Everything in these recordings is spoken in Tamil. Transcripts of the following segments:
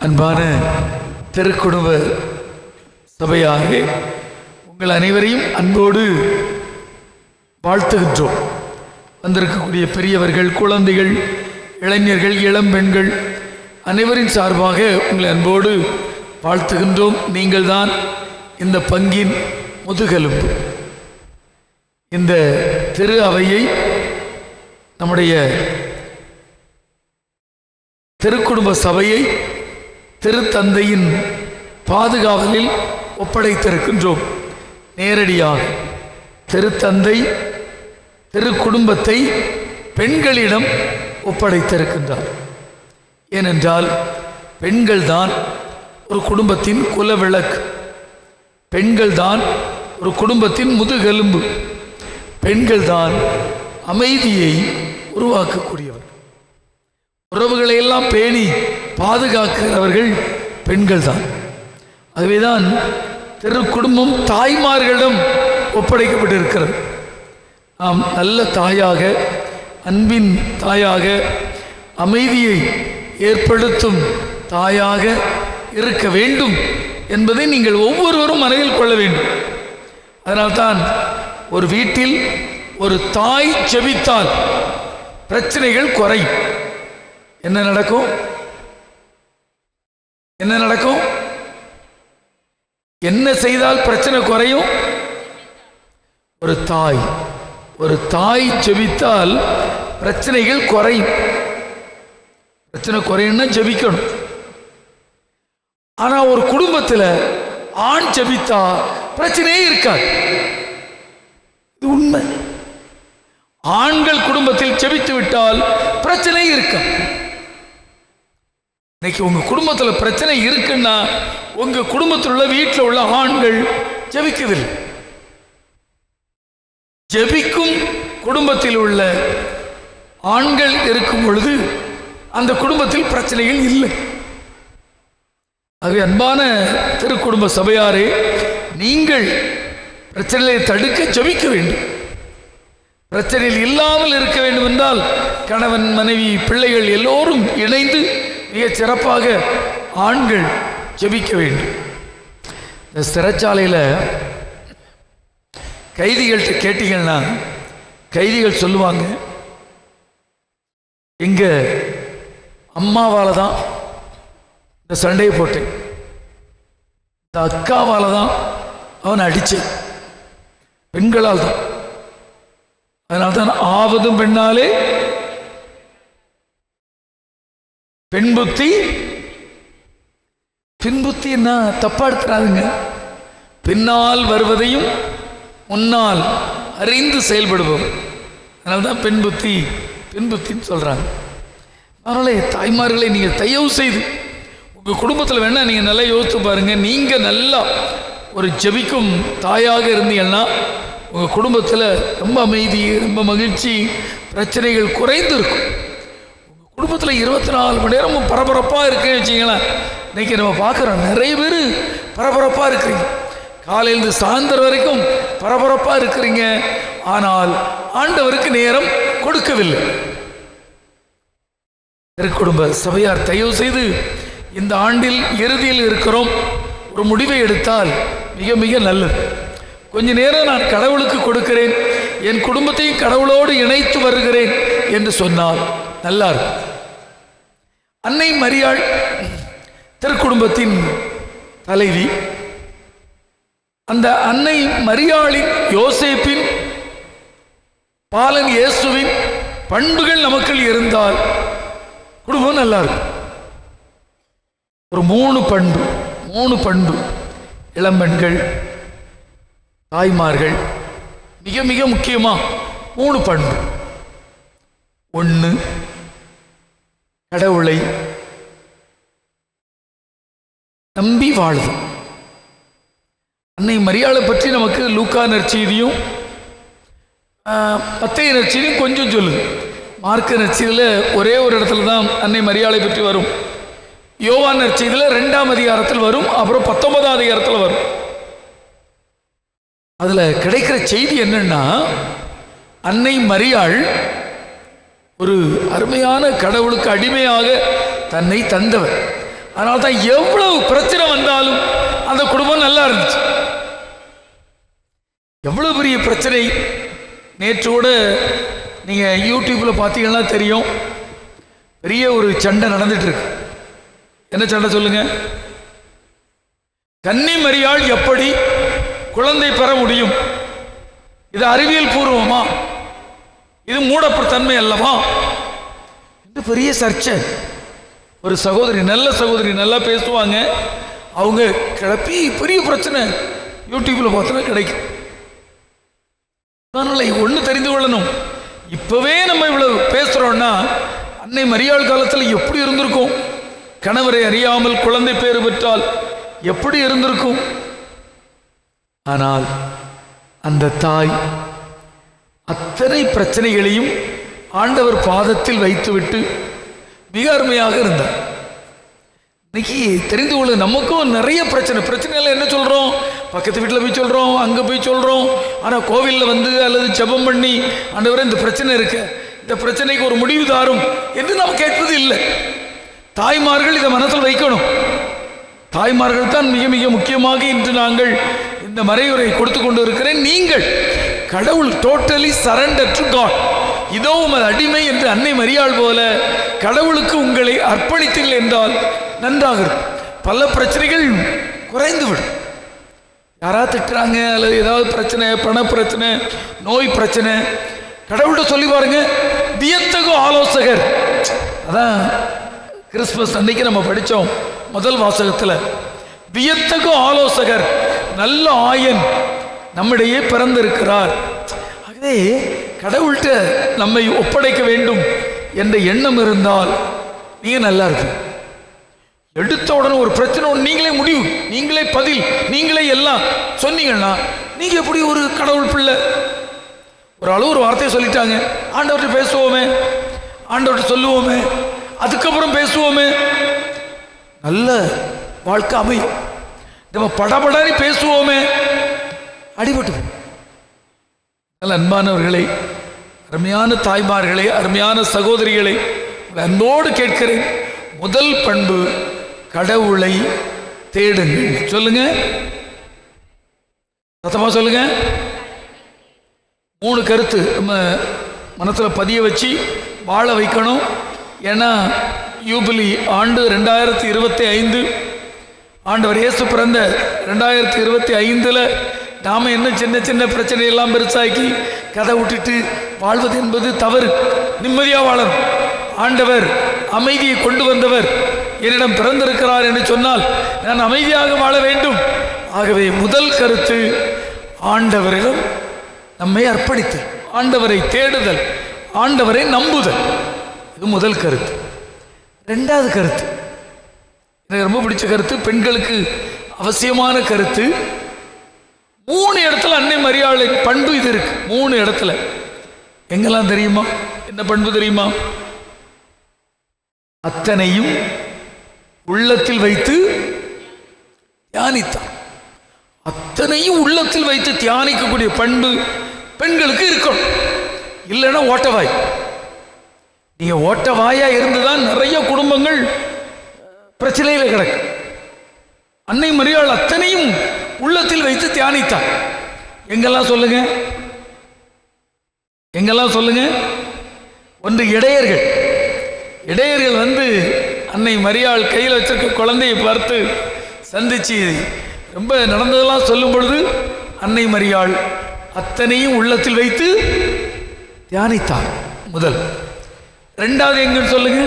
அன்பான திருக்குடும்ப சபையாரே, உங்கள் அனைவரையும் அன்போடு வாழ்த்துகின்றோம். வந்திருக்கக்கூடிய பெரியவர்கள், குழந்தைகள், இளைஞர்கள், இளம்பெண்கள் அனைவரின் சார்பாக உங்களை அன்போடு வாழ்த்துகின்றோம். நீங்கள் தான் இந்த பங்கின் முதுகெலும்பு. இந்த திரு அவையை நம்முடைய திருக்குடும்ப சபையை திருத்தந்தையின் பாதுகாவலில் ஒப்படைத்திருக்கின்றோம். நேரடியாக திருத்தந்தை திருக்குடும்பத்தை பெண்களிடம் ஒப்படைத்திருக்கின்றார். ஏனென்றால் பெண்கள் தான் ஒரு குடும்பத்தின் குலவிளக்கு, பெண்கள் தான் ஒரு குடும்பத்தின் முதுகெலும்பு, பெண்கள் தான் அமைதியை உருவாக்கக்கூடியவர். உறவுகளை எல்லாம் பேணி பாதுகாக்கிறவர்கள் பெண்கள் தான். ஆகவேதான் திருக்குடும்பம் தாய்மார்களிடம் ஒப்படைக்கப்பட்டிருக்கிறது. நாம் நல்ல தாயாக, அன்பின் தாயாக, அமைதியை ஏற்படுத்தும் தாயாக இருக்க வேண்டும் என்பதை நீங்கள் ஒவ்வொருவரும் மனதில் கொள்ள வேண்டும். அதனால்தான் ஒரு வீட்டில் ஒரு தாய் ஜெபித்தால் பிரச்சனைகள் குறையும். என்ன நடக்கும்? என்ன நடக்கும்? என்ன செய்தால் பிரச்சனை குறையும்? ஒரு தாய் ஜெபித்தால் பிரச்சனைகள் குறையும். பிரச்சனை குறையும்னா ஜெபிக்கணும். ஆனா ஒரு குடும்பத்தில் ஆண் ஜெபித்தா பிரச்சனையே இருக்காது. இது உண்மை. ஆண்கள் குடும்பத்தில் ஜெபித்து விட்டால் பிரச்சனை இருக்காது. இன்னைக்கு உங்க குடும்பத்தில் பிரச்சனை இருக்குன்னா உங்க குடும்பத்தில் உள்ள வீட்டில் உள்ள ஆண்கள் ஜெபிக்கவில்லை. ஜெபிக்கும் குடும்பத்தில் உள்ள ஆண்கள் இருக்கும் பொழுது அந்த குடும்பத்தில் பிரச்சனைகள் இல்லை. ஆகவே அன்பான திருக்குடும்ப சபையாரே, நீங்கள் பிரச்சனையை தடுக்க ஜெபிக்க வேண்டும். பிரச்சனையில் இல்லாமல் இருக்க வேண்டும் என்றால் கணவன், மனைவி, பிள்ளைகள் எல்லோரும் இணைந்து மிக சிறப்பாக ஆண்கள் ஜெபிக்க வேண்டும். இந்த சிறைச்சாலையில் கைதிகள்கிட்ட கேட்டீங்கன்னா கைதிகள் சொல்லுவாங்க, எங்க அம்மாவால் தான் இந்த சண்டையை போட்டேன், இந்த அக்காவால் தான் அவனை அடித்தேன், பெண்களால் தான். அதனால்தான் ஆவதும் பெண்ணாலே பெண் புத்தி பின்புத்தி. என்ன தப்பா எடுத்துறாதுங்க. பின்னால் வருவதையும் முன்னால் அறிந்து செயல்படுவோம். அதனால்தான் பெண் புத்தி பின்புத்தின்னு சொல்றாங்க. அதனால தாய்மார்களை நீங்கள் தயவு செய்து உங்க குடும்பத்தில் வேணா நீங்க நல்லா யோசித்து பாருங்க. நீங்க நல்லா ஒரு ஜெபிக்கும் தாயாக இருந்தீங்கன்னா உங்க குடும்பத்தில் ரொம்ப அமைதி, ரொம்ப மகிழ்ச்சி, பிரச்சனைகள் குறைந்து இருக்கும். உங்க குடும்பத்தில் 24 மணி நேரமும் பரபரப்பாக இருக்குன்னு வச்சிங்களேன். இன்னைக்கு நம்ம பார்க்குறோம், நிறைய பேர் பரபரப்பாக இருக்கிறீங்க, காலையிலிருந்து சாயந்தரம் வரைக்கும் பரபரப்பாக இருக்கிறீங்க. ஆனால் ஆண்டவருக்கு நேரம் கொடுக்கவில்லை. திருக்குடும்ப சபையார் தயவு செய்து இந்த ஆண்டில் இறுதியில் இருக்கிறோம், ஒரு முடிவை எடுத்தால் மிக மிக நல்லது. கொஞ்ச நேரம் நான் கடவுளுக்கு கொடுக்கிறேன், என் குடும்பத்தையும் கடவுளோடு இணைத்து வருகிறேன் என்று சொன்னால் நல்லா இருக்கும். அன்னை மரியாள் திருக்குடும்பத்தின் தலைவி. அந்த அன்னை மரியாளின், யோசேப்பின், பாலன் இயேசுவின் பண்புகள் நமக்குள் இருந்தால் குடும்பம் நல்லா இருக்கும். ஒரு 3 பண்பு இளம்பெண்கள், தாய்மார்கள், மிக மிக முக்கியமா 3 பண்பு. 1, கடவுளை நம்பி வாழுது. அன்னை மரியாளை பற்றி நமக்கு லூக்கா நற்செய்தியும் மத்தேயு நற்செய்தியும் கொஞ்சம் சொல்லுது. மார்க்கு நற்செய்தியில் ஒரே ஒரு இடத்துல தான் அன்னை மரியாளை பற்றி வரும். யோவான் நற்செய்தியில் 2ஆம் அதிகாரத்தில் வரும், அப்புறம் 19ஆம் அதிகாரத்தில் வரும். அதுல கிடைக்கிற செய்தி என்னன்னா, அன்னை மரியாள் ஒரு அருமையான கடவுளுக்கு அடிமையாக தன்னை தந்தவர். அதனால தான் எவ்வளவு பிரச்சனை வந்தாலும் அந்த குடும்பம் நல்லா இருந்துச்சு. எவ்வளவு பெரிய பிரச்சனை. நேற்றோட நீங்கள் யூடியூப்பில் பார்த்தீங்கன்னா தெரியும், பெரிய ஒரு சண்டை நடந்துட்டு இருக்கு. என்ன சண்டை சொல்லுங்க? கன்னி மரியாள் எப்படி குழந்தை பெற முடியும்? இது அறிவியல் பூர்வமா? இது மூடத்தன்மை அல்லவா? இது பெரிய சர்ச்சை. ஒரு சகோதரி, நல்ல சகோதரி, நல்லா பேசுவாங்க, அவங்க கிளப்பி பெரிய பிரச்சனை யூடியூப்ல பார்த்தா கிடைக்கும். அதனால ஒன்று தெரிந்து கொள்ளணும், இப்பவே நம்ம இவ்வளவு பேசுறோம்னா அன்னை மரியாள் காலத்தில் எப்படி இருந்திருக்கும்? கணவரை அறியாமல் குழந்தை பேறு பெற்றால் எப்படி இருந்திருக்கும்? ஆனால் அந்த தாய் அத்தனை பிரச்சனைகளையும் ஆண்டவர் பாதத்தில் வைத்துவிட்டு மிக அருமையாக இருந்தார். இன்னைக்கு தெரிந்து கொள்ள, நமக்கும் நிறைய பிரச்சனைகள் என்ன சொல்றோம்? பக்கத்து வீட்டில் போய் சொல்றோம், அங்கே போய் சொல்றோம். ஆனால் கோவிலில் வந்து அல்லது ஜெபம் பண்ணி ஆண்டவரே இந்த பிரச்சனை இருக்கு, இந்த பிரச்சனைக்கு ஒரு முடிவு தாரும் என்று நாம் கேட்பது இல்லை. தாய்மார்கள் இதை மனசில் வைக்கணும். தாய்மார்கள் தான் மிக மிக முக்கியமாக இன்று நாங்கள் இந்த மறையுரை கொடுத்து கொண்டு இருக்கிறேன். நீங்கள் கடவுள் டோட்டலி சரண்டர் டு காட், இதோ உமது அடிமை என்று அன்னை மரியாள் போல கடவுளுக்கு உங்களை அர்ப்பணித்தீர்கள் என்றால் நன்றாக இருக்கும். பல பிரச்சனைகள் குறைந்துவிடும். யாராவது திட்டுறாங்க அல்லது ஏதாவது பிரச்சனை, பண பிரச்சனை, நோய் பிரச்சனை, கடவுள்கிட்ட சொல்லி பாருங்க, வியத்தகு ஆலோசகர். அதான் கிறிஸ்துமஸ் அன்னைக்கு நம்ம படித்தோம் முதல் வாசகத்தில், வியத்தகு ஆலோசகர், நல்ல ஆயன் நம்மிடையே பிறந்திருக்கிறார். ஆகவே கடவுள்கிட்ட நம்மை ஒப்படைக்க வேண்டும் என்ற எண்ணம் இருந்தால் நீங்கள் நல்லா இருக்கும். எடுத்த உடனே ஒரு பிரச்சனை, நீங்களே முடிவு, நீங்களே பதில், நீங்களே எல்லாம் சொன்னீங்கன்னா நீங்க எப்படி ஒரு கடவுள் பிள்ளை? ஒரு அளவு ஒரு வார்த்தையை சொல்லிட்டாங்க, ஆண்டவர்கிட்ட பேசுவோமே, ஆண்டவர்கிட்ட சொல்லுவோமே, அதுக்கப்புறம் பேசுவோமே, நல்ல வாழ்க்கை அமையும். நம்ம படபடனி பேசுவோமே, அடிபட்டு. நல்ல அன்பானவர்களை, அருமையான தாய்மார்களை, அருமையான சகோதரிகளை அன்போடு கேட்கிறேன். முதல் பண்பு, கடவுளை தேடுங்கள். சொல்லுங்க, சத்தமா சொல்லுங்க. 3 கருத்து நம்ம மனசில் பதிய வச்சு வாழ வைக்கணும். ஏன்னா யூபிலி ஆண்டு 2025, ஆண்டவர் இயேசு பிறந்த 2025 நாம் என்ன சின்ன சின்ன பிரச்சனையெல்லாம் பெருசாக்கி கதை விட்டுட்டு வாழ்வது என்பது தவறு. நிம்மதியாக வாழணும். ஆண்டவர் அமைதியை கொண்டு வந்தவர், என்னிடம் பிறந்திருக்கிறார் என்று சொன்னால் நான் அமைதியாக வாழ வேண்டும். ஆகவே முதல் கருத்து, ஆண்டவரிடம் நம்மை அர்ப்பணித்தல், ஆண்டவரை தேடுதல், ஆண்டவரை நம்புதல். இது முதல் கருத்து. 2வது கருத்து எனக்கு ரொம்ப பிடிச்ச கருத்து, பெண்களுக்கு அவசியமான கருத்து. 3 இடத்துல அன்னை மரியாளின் பண்பு இது இருக்கு. 3 இடத்துல எங்கெல்லாம் தெரியுமா? என்ன பண்பு தெரியுமா? அத்தனையும் உள்ளத்தில் வைத்து தியானித்தார். அத்தனையும் உள்ளத்தில் வைத்து தியானிக்கக்கூடிய பண்பு பெண்களுக்கு இருக்கணும். இல்லைன்னா ஓட்டவாய். நீங்க ஓட்டவாயா இருந்துதான் நிறைய குடும்பங்கள் பிரச்சனையில கிடக்கு. அன்னை மரியாள் அத்தனையும் உள்ளத்தில் வைத்து தியானித்தார். எங்கெல்லாம் சொல்லுங்க, எங்கெல்லாம் சொல்லுங்க. ஒன்று இடையர்கள். இடையர்கள் வந்து அன்னை மரியாள் கையில் வச்சிருக்க குழந்தையை பார்த்து சந்திச்சு ரொம்ப நடந்ததெல்லாம் சொல்லும் பொழுது அன்னை மரியாள் அத்தனையும் உள்ளத்தில் வைத்து தியானித்தார். முதல். 2வது எங்கன்னு சொல்லுங்க.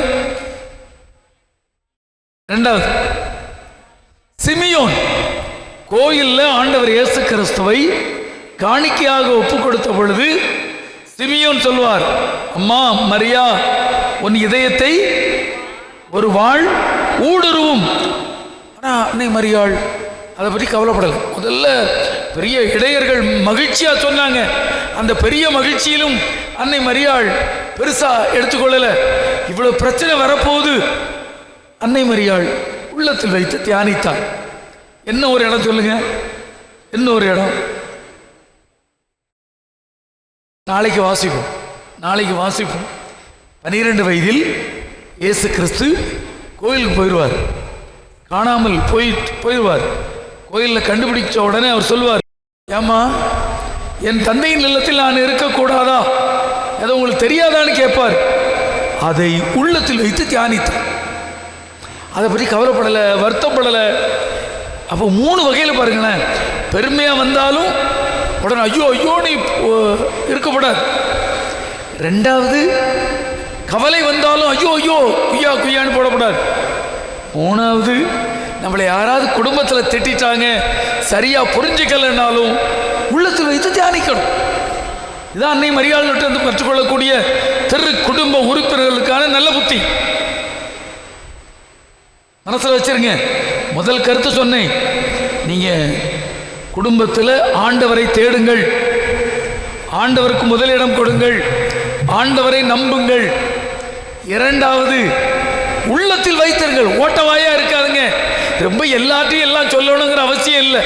2வது சிமியோன் கோயில்ல ஆண்டவர் இயேசு கிறிஸ்துவை காணிக்கையாக ஒப்பு கொடுத்த பொழுது சிமியோன் சொல்வார், அம்மா மரியா, உன் இதயத்தை ஒரு வாழ் ஊடுருவும். ஆனால் அன்னை மரியாள் அதை பற்றி கவலைப்படலை. முதல்ல பெரிய இடையர்கள் மகிழ்ச்சியா சொன்னாங்க. அந்த பெரிய மகிழ்ச்சியிலும் அன்னை மரியாள் பெருசா எடுத்துக்கொள்ளல. இவ்வளவு பிரச்சனை வரப்போகுது, அன்னை மரியாள் உள்ளத்தில் வைத்து தியானித்தார். என்ன ஒரு இடம் சொல்லுங்க, என்ன ஒரு இடம்? நாளைக்கு வாசிப்போம், நாளைக்கு வாசிப்போம். 12 வயதில் இயேசு கிறிஸ்து கோயிலுக்கு போயிடுவார். காணாமல் போயிடுவார். கோயிலில் கண்டுபிடிச்ச உடனே அவர் சொல்லுவார், ஏம்மா என் தந்தையின் இல்லத்தில் நான் இருக்கக்கூடாதா, ஏதோ உங்களுக்கு தெரியாதான்னு கேட்பார். அதை உள்ளத்தில் வைத்து தியானித்தார். அதை பற்றி கவலைப்படலை, வருத்தப்படலை. அப்போ 3 வகையில் பாருங்களேன். பெருமையாக வந்தாலும் உடனே ஐயோ ஐயோ நீ இருக்கப்படாது. 2வது கவலை வந்தாலும் ஐயோ ஐயோ குய்யா குய்யான்னு போடக்கூடாது. 3வது நம்மளை யாராவது குடும்பத்தில் திட்டாங்க, சரியாக புரிஞ்சுக்கலைன்னாலும் உள்ளத்தில் வைத்து தியானிக்கணும். இதான் அன்னை மரியாதை வந்து கற்றுக்கொள்ளக்கூடிய திரு குடும்ப உறுப்பினர்களுக்கான நல்ல புத்தி. மனசில் வச்சிருங்க. முதல் கருத்து சொன்னேன், நீங்கள் குடும்பத்தில் ஆண்டவரை தேடுங்கள், ஆண்டவருக்கு முதலிடம் கொடுங்கள், ஆண்டவரை நம்புங்கள். 2வது உள்ளத்தில் வைத்திருங்கள், ஓட்டவாயா இருக்காதுங்க. ரொம்ப எல்லாத்தையும் எல்லாம் சொல்லணுங்கிற அவசியம் இல்லை.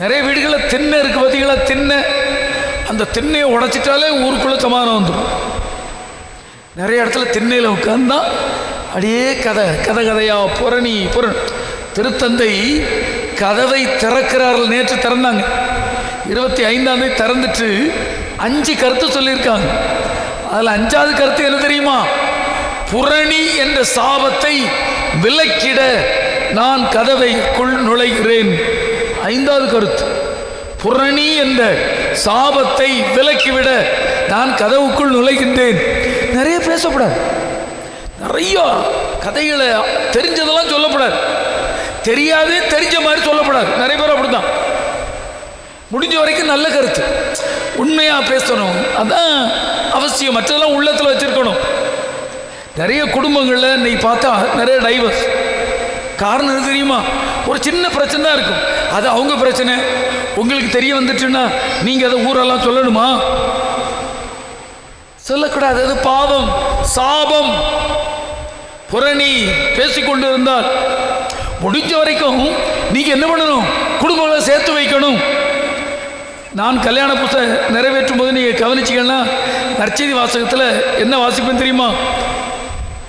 நிறைய வீடுகளில் திண்ணை இருக்குது பார்த்தீங்களா, திண்ணை. அந்த திண்ணையை உடைச்சிட்டாலே ஊருக்குள்ளே சமாதானம் வந்துடும். நிறைய இடத்துல திண்ணையில் உட்கார்ந்தா அப்படியே கதையா புரணி திருத்தந்தை கதவை திறக்கிறார்கள். நேற்று திறந்தாங்க, 25ஆம் தேதி திறந்துட்டு 5 கருத்து சொல்லியிருக்காங்க. அதில் 5வது கருத்து என்ன தெரியுமா? புரணி என்ற சாபத்தை விலக்கிட நான் கதவைக்குள் நுழைகிறேன். 5வது கருத்து, புரணி என்ற சாபத்தை விலக்கிவிட நான் கதவுக்குள் நுழைகின்றேன். நிறைய பேசப்படாது, நிறைய கதைகளை தெரிஞ்சதெல்லாம் சொல்லப்படாது, தெரியாது தெரிஞ்ச மாதிரி சொல்லப்படாது. நிறைய பேர் அப்படித்தான். முடிஞ்ச வரைக்கும் நல்ல கருத்து, உண்மையாக பேசணும், அதான் அவசியம். மற்றதெல்லாம் உள்ளத்தில் வச்சிருக்கணும். நிறைய குடும்பங்களில் இன்னைக்கு பார்த்தா நிறைய டைவர்ஸ். காரணம் எது தெரியுமா? ஒரு சின்ன பிரச்சனை தான் இருக்கும், அது அவங்க பிரச்சனை. உங்களுக்கு தெரிய வந்துட்டுன்னா நீங்கள் அதை ஊரெல்லாம் சொல்லணுமா? சொல்லக்கூடாது. அது பாவம், சாபம். புரணி பேசிக்கொண்டு இருந்தால் முடிஞ்ச வரைக்கும் நீங்கள் என்ன பண்ணணும்? குடும்பங்களை சேர்த்து வைக்கணும். நான் கல்யாண புத்தகம் நிறைவேற்றும் போது நீங்கள் கவனிச்சிங்கன்னா நற்செய்தி வாசகத்தில் என்ன வாசிப்பேன் தெரியுமா?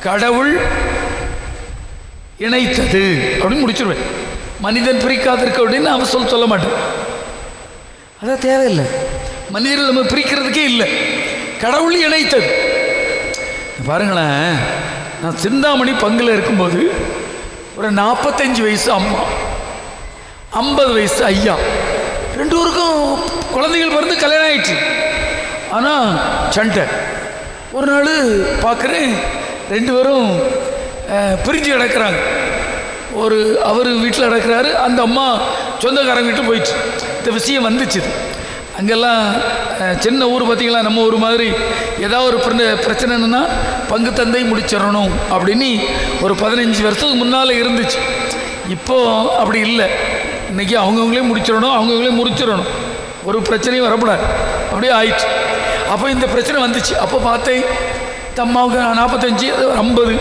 கடவுள் இணைத்தது அப்படின்னு முடிச்சிருவேன். மனிதன் பிரிக்காதிருக்க அப்படின்னு அவன் சொல்ல மாட்டேன். அதான் தேவையில்லை. மனிதர்கள் நம்ம பிரிக்கிறதுக்கே இல்லை. கடவுள் இணைத்தது. பாருங்களேன், நான் சிந்தாமணி பங்கில் இருக்கும்போது ஒரு 45 வயசு அம்மா, 50 வயசு ஐயா, 2 பேருக்கும் குழந்தைகள் பிறந்து கல்யாணம் ஆயிடுச்சு. ஆனால் சண்டை. ஒரு நாள் பார்க்குறேன், 2 பேரும் பிரிஞ்சு கிடக்கிறாங்க. அவர் வீட்டில் கிடக்கிறாரு, அந்த அம்மா சொந்தக்காரங்க வீட்டு போயிடுச்சு. இந்த விஷயம் வந்துச்சு. அங்கெல்லாம் சின்ன ஊர் பார்த்திங்களா, நம்ம ஊர் மாதிரி ஏதாவது ஒரு பிரச்சனைன்னா பங்கு தந்தை முடிச்சிடணும் அப்படின்னு ஒரு 15 வருஷத்துக்கு முன்னால் இருந்துச்சு. இப்போது அப்படி இல்லை. இன்றைக்கி அவங்கவுங்களே முடிச்சிடணும், அவங்கவுங்களே முடிச்சிடணும், ஒரு பிரச்சனையும் வரக்கூடாது. அப்படியே ஆயிடுச்சு. அப்போ இந்த பிரச்சனை வந்துச்சு. அப்போ பார்த்தேன், அம்மாவுக்கு 45, 50,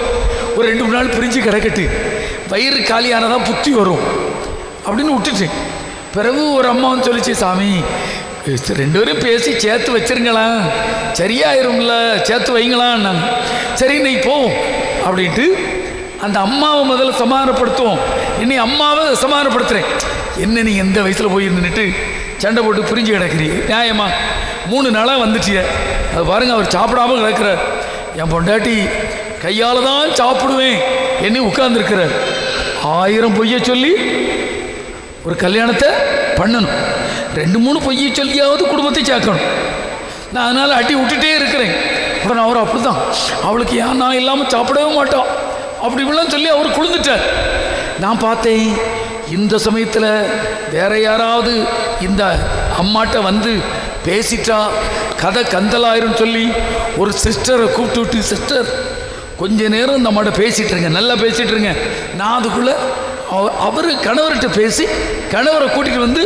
ஒரு 2-3 நாள் பிரிஞ்சு கிடக்கட்டு, வயிறு காலியானதான் புத்தி வரும் அப்படின்னு விட்டுட்டேன். பிறகு ஒரு அம்மா வந்து சொல்லிச்சு, சாமி 2 பேரும் பேசி சேர்த்து வச்சிருங்களா, சரியாயிரும்ல, சேர்த்து வைங்களான்னாங்க. சரி நீ போ அப்படின்ட்டு அந்த அம்மாவை முதல்ல சமாதானப்படுத்துவோம். இன்னி அம்மாவை சமாதானப்படுத்துகிறேன். என்ன நீ எந்த வயசில் போய் நின்றுட்டு சண்டை போட்டு பிரிஞ்சு கிடக்கிறீங்க? நியாயமா? 3 நாளாக வந்துட்டிய. அது பாருங்கள், அவர் சாப்பிடாமல் கிடக்கிறார். என் பொண்டாட்டி கையால் தான் சாப்பிடுவேன் என்ன உட்கார்ந்துருக்கிறார். 1000 பொய்யை சொல்லி ஒரு கல்யாணத்தை பண்ணணும். 2-3 பொய்யை சொல்லியாவது குடும்பத்தை சேர்க்கணும். நான் அதனால் அட்டி விட்டுட்டே இருக்கிறேன். உடனே அவர் அப்படி தான், அவளுக்கு ஏன் நான் இல்லாமல் சாப்பிடவே மாட்டான் அப்படி இப்படிலாம் சொல்லி அவர் குளிர்ந்துட்டார். நான் பார்த்தேன், இந்த சமயத்தில் வேற யாராவது இந்த அம்மாட்ட வந்து பேசிட்டா கதை கந்தலாயிரும் சொல்லி ஒரு சிஸ்டரை கூப்பிட்டு விட்டு, சிஸ்டர் கொஞ்ச நேரம் இந்த அம்மாட்ட பேசிட்டுருங்க, நல்லா பேசிட்டுருங்க. நான் அதுக்குள்ளே அவர் கணவர்கிட்ட பேசி கணவரை கூட்டிகிட்டு வந்து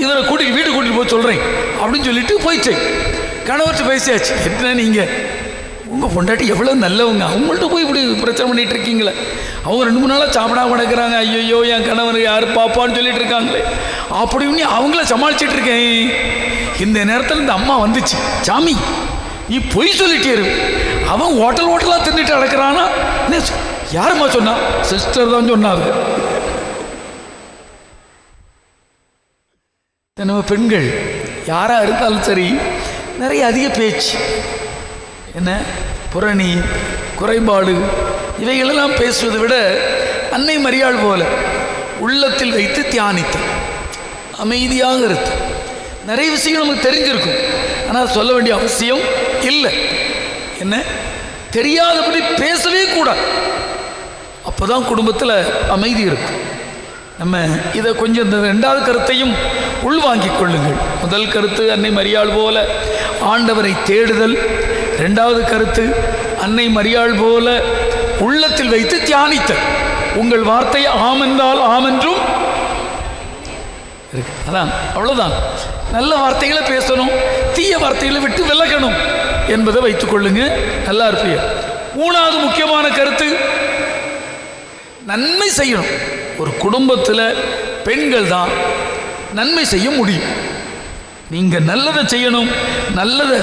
இவரை கூட்டிகிட்டு வீட்டுக்கு கூட்டிகிட்டு போய் சொல்கிறேன் அப்படின்னு சொல்லிட்டு போயிட்டேன். கணவர்கிட்ட பேசியாச்சு. என்ன நீங்கள் உங்கள் பொண்டாட்டி எவ்வளோ நல்லவங்க, அவங்கள்ட்ட போய் இப்படி பிரச்சனை பண்ணிகிட்டு இருக்கீங்களே, அவங்க 2-3 நாளாக சாப்பிடாம கிடக்கிறாங்க, ஐயோ என் கணவர் யார் பாப்பான்னு சொல்லிட்டு இருக்காங்களே அப்படின்னு அவங்கள சமாளிச்சுட்டு இருக்கேன். இந்த நேரத்தில் இந்த அம்மா வந்துச்சு, சாமி நீ பொய் சொல்லிட்டே அவன் ஹோட்டலாக தின்னுட்டு அடக்கிறானா, யாருமா சொன்னா? சிஸ்டர் தான் சொன்னாங்க. நம்ம பெண்கள் யாரா இருந்தாலும் சரி, நிறைய அதிக பேச்சு, என்ன புரணி, குறைபாடு, இவைகளெல்லாம் பேசுவதை விட அன்னை மரியாள் போல உள்ளத்தில் வைத்து தியானித்து அமைதியாக இருக்கு. நிறைய விஷயங்கள் நமக்கு தெரிஞ்சிருக்கும், ஆனால் சொல்ல வேண்டிய அவசியம் இல்லை. என்ன தெரியாதபடி பேசவே கூடாது. அப்போதான் குடும்பத்தில் அமைதி இருக்கும். நம்ம இதை கொஞ்சம் இந்த ரெண்டாவது கருத்தையும் உள்வாங்கிக் கொள்ளுங்கள். முதல் கருத்து அன்னை மரியாள் போல ஆண்டவரை தேடுதல். ரெண்டாவது கருத்து அன்னை மரியாள் போல உள்ளத்தில் வைத்து தியானித்தல். உங்கள் வார்த்தை ஆமென்றால் ஆமென்றும் இருக்கு. அதான், அவ்வளோதான். நல்ல வார்த்தைகளை பேசணும், தீய வார்த்தைகளை விட்டு விலகணும் என்பதை வைத்துக் கொள்ளுங்க. நல்லா இருப்பீங்க. மூணாவது முக்கியமான கருத்து, நன்மை செய்யணும். ஒரு குடும்பத்தில் பெண்கள் தான் நன்மை செய்ய முடியும். நீங்கள் நல்லதை செய்யணும், நல்லதை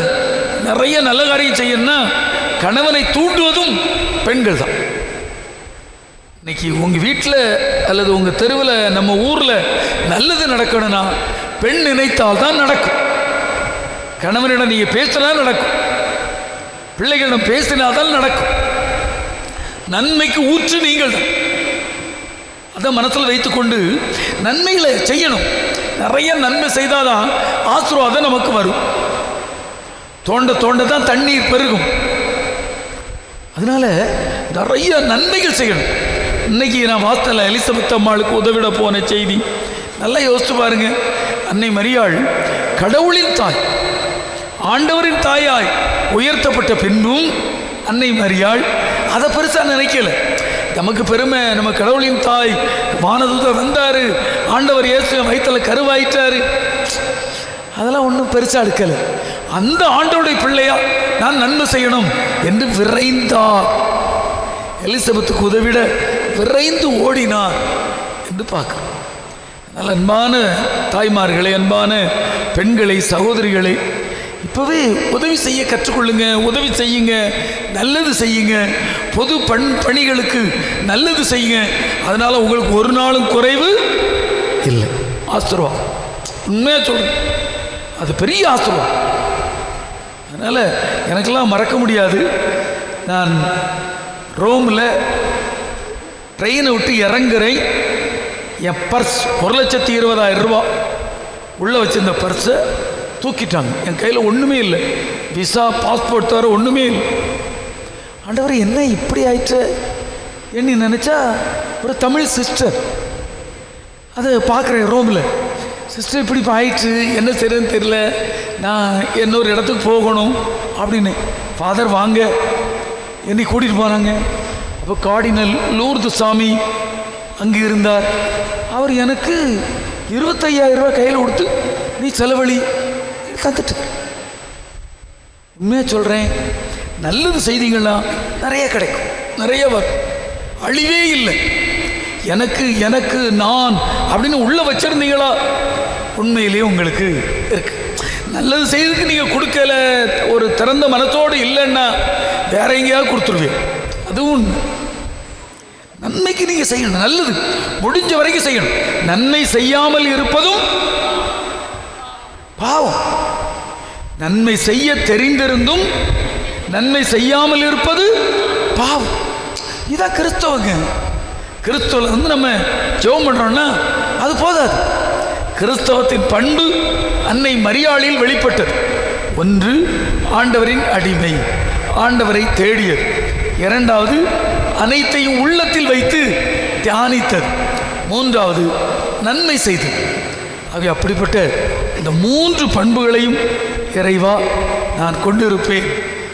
நிறைய நல்ல காரியம் செய்யணும்னா கணவனை தூண்டுவதும் பெண்கள் தான். இன்னைக்கு உங்கள் வீட்டில் அல்லது உங்கள் தெருவில், நம்ம ஊரில் நல்லது நடக்கணும்னா பெண் நினைத்தால் தான் நடக்கும். கணவனிடம் நீங்கள் பேசினா நடக்கும், பிள்ளைகளிடம் பேசினால்தான் நடக்கும். நன்மைக்கு ஊற்று நீங்கள் தான். அதை மனசில் வைத்துக்கொண்டு நன்மைகளை செய்யணும். நிறைய நன்மை செய்தாதான் ஆசீர்வாதம் நமக்கு வரும். தோண்ட தோண்ட தான் தண்ணீர் பெருகும். அதனால நிறைய நன்மைகள் செய்யணும். இன்னைக்கு நான் வாஸ்தல எலிசபெத் அம்மாளுக்கு உதவிட போன செய்தி நல்லா யோசிச்சு பாருங்க. அன்னை மரியாள் கடவுளின் தாய், ஆண்டவரின் தாயாய் உயர்த்தப்பட்ட பின்பும் அன்னை மரியாள் அதை பெருசாக நினைக்கல. நமக்கு பெருமை, நம்ம கடவுளின் தாய், வானதூதர் வந்தார், ஆண்டவர் இயேசு வயிற்றில் கருவாயிட்டாரு, அதெல்லாம் ஒன்றும் பெருசாக எடுக்கலை. அந்த ஆண்டவருடைய பிள்ளையா நான் நன்மை செய்யணும் என்று விரைந்தார். எலிசபெத்துக்கு உதவிட விரைந்து ஓடினார் என்று பார்க்கிறோம். அதனால் அன்பான தாய்மார்களே, அன்பான பெண்களை, சகோதரிகளை, இப்போவே உதவி செய்ய கற்றுக்கொள்ளுங்க. உதவி செய்யுங்க, நல்லது செய்யுங்க, பொது பணிகளுக்கு நல்லது செய்யுங்க. அதனால் உங்களுக்கு ஒரு நாளும் குறைவு இல்லை. ஆசீர்வாதம், உண்மையாக சொல்கிறேன், அது பெரிய ஆசீர்வாதம். அதனால் எனக்கெல்லாம் மறக்க முடியாது. நான் ரோமில் ட்ரெயினை விட்டு இறங்குறேன். என் பர்ஸ் 1,20,000 ரூபா உள்ளே வச்சிருந்த பர்ஸை தூக்கிட்டாங்க. என் கையில் ஒன்றுமே இல்லை, விசா, பாஸ்போர்ட் தவிர ஒன்றுமே இல்லை. ஆண்டவர் என்ன இப்படி ஆயிட்டு என்ன நினச்சா, ஒரு தமிழ் சிஸ்டர் அதை பார்க்குறேன் ரோமில். சிஸ்டர் இப்படி ஆயிடுச்சு, என்ன செய்யறதுன்னு தெரியல, நான் இன்னொரு இடத்துக்கு போகணும் அப்படின்னு. ஃபாதர் வாங்க, என்னை கூட்டிகிட்டு போனாங்க. அப்போ கார்டினல் லூர்து சாமி அங்கே இருந்தார். அவர் எனக்கு 25,000 ரூபா கையில் கொடுத்து, நீ செலவழி தந்துட்டு. உண்மையாக சொல்கிறேன், நல்லது செய்திகள்லாம் நிறைய கிடைக்கும், நிறைய வரும், அழிவே இல்லை. எனக்கு எனக்கு நான் அப்படின்னு உள்ளே வச்சிருந்தீங்களா, உண்மையிலேயே உங்களுக்கு இருக்கு. நல்லது செய்யறதுக்கு நீங்கள் கொடுக்கல, ஒரு திறந்த மனத்தோடு இல்லைன்னா வேற எங்கேயாவது கொடுத்துருவீங்க. அதுவும் நன்மைக்கு நீங்கள் செய்யணும், நல்லது முடிஞ்ச வரைக்கும் செய்யணும். நன்மை செய்யாமல் இருப்பதும் பாவம். நன்மை செய்ய தெரிந்திருந்தும் நன்மை செய்யாமல் இருப்பது பாவம். இதான் கிறிஸ்தவங்க. கிறிஸ்தவ நம்ம ஜெபம் பண்ணுறோம்னா அது போதாது. கிறிஸ்தவத்தின் பண்பு அன்னை மரியாளில் வெளிப்பட்டது. ஒன்று, ஆண்டவரின் அடிமை, ஆண்டவரை தேடியது. இரண்டாவது, அனைத்தையும் உள்ளத்தில் வைத்து தியானித்தது. மூன்றாவது, நன்மை செய்தது. ஆகிய அப்படிப்பட்ட இந்த 3 பண்புகளையும் இறைவா நான் கொண்டிருப்பேன்